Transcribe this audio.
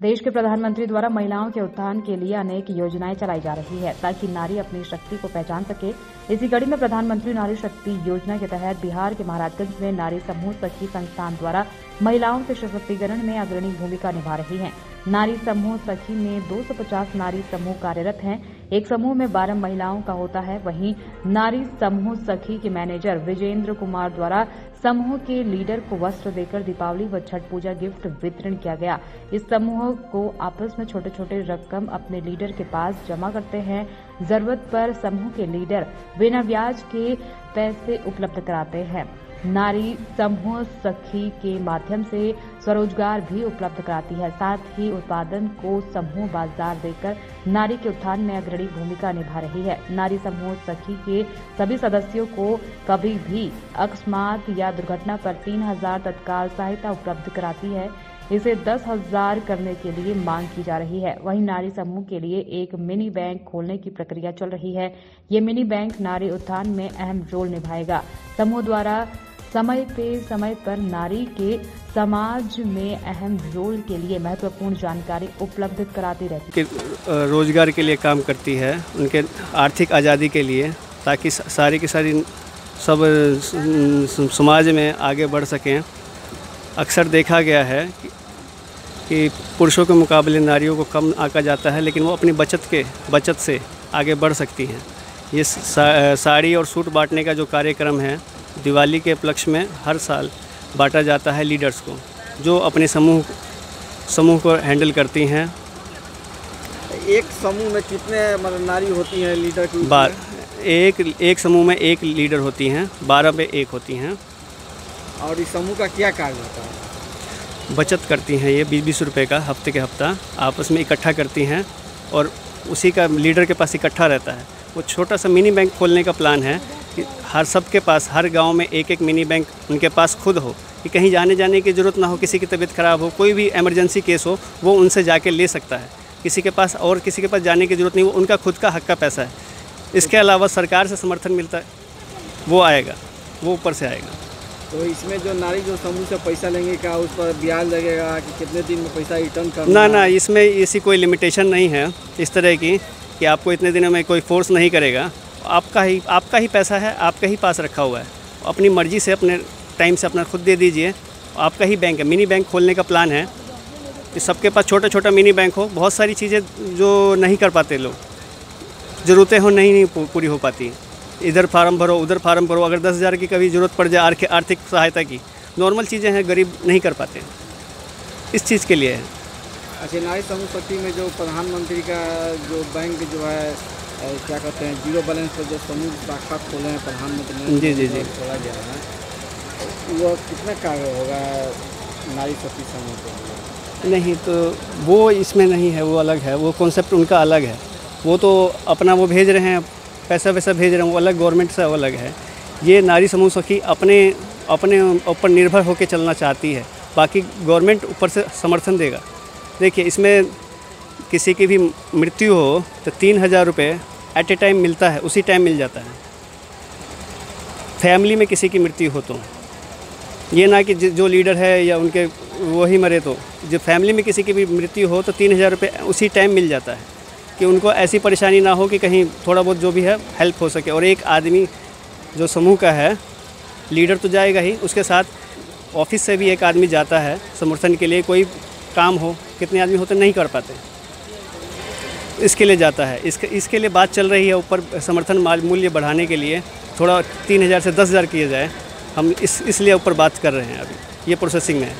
देश के प्रधानमंत्री द्वारा महिलाओं के उत्थान के लिए अनेक योजनाएं चलाई जा रही है ताकि नारी अपनी शक्ति को पहचान सके। इसी कड़ी में प्रधानमंत्री नारी शक्ति योजना के तहत बिहार के महाराजगंज में नारी समूह सखी संस्थान द्वारा महिलाओं के सशक्तिकरण में अग्रणी भूमिका निभा रही है। नारी समूह सखी में 250 नारी समूह कार्यरत हैं। एक समूह में 12 महिलाओं का होता है। वहीं नारी समूह सखी के मैनेजर विजेंद्र कुमार द्वारा समूह के लीडर को वस्त्र देकर दीपावली व छठ पूजा गिफ्ट वितरण किया गया। इस समूह को आपस में छोटे छोटे रकम अपने लीडर के पास जमा करते हैं। जरूरत पर समूह के लीडर बिना ब्याज के पैसे उपलब्ध कराते हैं। नारी समूह सखी के माध्यम से स्वरोजगार भी उपलब्ध कराती है। साथ ही उत्पादन को समूह बाजार देकर नारी के उत्थान में अग्रणी भूमिका निभा रही है। नारी समूह सखी के सभी सदस्यों को कभी भी अकस्मात या दुर्घटना पर 3000 तत्काल सहायता उपलब्ध कराती है। इसे 10,000 करने के लिए मांग की जा रही है। वहीं नारी समूह के लिए एक मिनी बैंक खोलने की प्रक्रिया चल रही है। ये मिनी बैंक नारी उत्थान में अहम रोल निभाएगा। समूह द्वारा समय पर नारी के समाज में अहम रोल के लिए महत्वपूर्ण जानकारी उपलब्ध कराती रहती है। रोजगार के लिए काम करती है, उनके आर्थिक आज़ादी के लिए, ताकि सारी की सारी सब समाज में आगे बढ़ सकें। अक्सर देखा गया है कि पुरुषों के मुकाबले नारियों को कम आंका जाता है, लेकिन वो अपनी बचत से आगे बढ़ सकती हैं। ये साड़ी और सूट बांटने का जो कार्यक्रम है, दिवाली के उपलक्ष्य में हर साल बांटा जाता है लीडर्स को, जो अपने समूह को हैंडल करती हैं। एक समूह में कितने नारी होती हैं लीडर की? एक समूह में एक लीडर होती हैं, 12 पे एक होती हैं। और इस समूह का क्या कार्य होता है? बचत करती हैं। ये 20-20 रुपये का हफ्ते के हफ्ता आपस में इकट्ठा करती हैं और उसी का लीडर के पास इकट्ठा रहता है। वो छोटा सा मिनी बैंक खोलने का प्लान है कि सबके पास, हर गांव में एक मिनी बैंक उनके पास खुद हो, कि कहीं जाने की ज़रूरत ना हो। किसी की तबीयत ख़राब हो, कोई भी इमरजेंसी केस हो, वो उनसे जाके ले सकता है। किसी के पास जाने की ज़रूरत नहीं, वो उनका खुद का हक का पैसा है। इसके अलावा सरकार से समर्थन मिलता है, वो आएगा, वो ऊपर से आएगा। तो इसमें जो नारी जो समूह से पैसा लेंगे, क्या उस पर ब्याज लगेगा कि कितने दिन में पैसा रिटर्न करना? ना, इसमें ऐसी कोई लिमिटेशन नहीं है इस तरह की कि आपको इतने दिनों में कोई फोर्स नहीं करेगा। आपका ही पैसा है, आपका ही पास रखा हुआ है। अपनी मर्ज़ी से अपने टाइम से अपना खुद दे दीजिए। आपका ही बैंक है। मिनी बैंक खोलने का प्लान है कि सबके पास छोटा मिनी बैंक हो। बहुत सारी चीज़ें जो नहीं कर पाते लोग, ज़रूरतें हो नहीं पूरी हो पाती। इधर फार्म भरो, उधर फार्म भरो। अगर 10,000 की कभी ज़रूरत पड़ जाए आर्थिक सहायता की, नॉर्मल चीज़ें हैं, गरीब नहीं कर पाते। इस चीज़ के लिए है। अच्छा, नारी समूह शक्ति में जो प्रधानमंत्री का जो बैंक जो है, क्या कहते हैं, जीरो बैलेंस पर जो समूह शाखा खोले हैं प्रधानमंत्री ने, जी खोला गया है, वो कितना कार्य होगा नारी शक्ति समूह के? नहीं, तो वो इसमें नहीं है, वो अलग है। वो कॉन्सेप्ट उनका अलग है। वो तो अपना वो भेज रहे हैं, पैसा वैसा भेज रहे हैं, वो अलग, गवर्नमेंट से वो अलग है। ये नारी समूह सखी अपने ऊपर निर्भर होकर चलना चाहती है। बाकी गवर्नमेंट ऊपर से समर्थन देगा। देखिए, इसमें किसी की भी मृत्यु हो तो 3,000 रुपये एट ए टाइम मिलता है, उसी टाइम मिल जाता है। फैमिली में किसी की मृत्यु हो तो ये ना कि जो लीडर है या उनके वही मरे, तो जो फैमिली में किसी की भी मृत्यु हो तो 3,000 रुपये उसी टाइम मिल जाता है, कि उनको ऐसी परेशानी ना हो कि कहीं थोड़ा बहुत जो भी है हेल्प हो सके। और एक आदमी जो समूह का है, लीडर तो जाएगा ही, उसके साथ ऑफिस से भी एक आदमी जाता है समर्थन के लिए। कोई काम हो, कितने आदमी होते नहीं कर पाते, इसके लिए जाता है। इसके लिए बात चल रही है ऊपर समर्थन मूल्य बढ़ाने के लिए, थोड़ा 3,000 से 10,000 किया जाए। हम इसलिए ऊपर बात कर रहे हैं, अभी ये प्रोसेसिंग में है।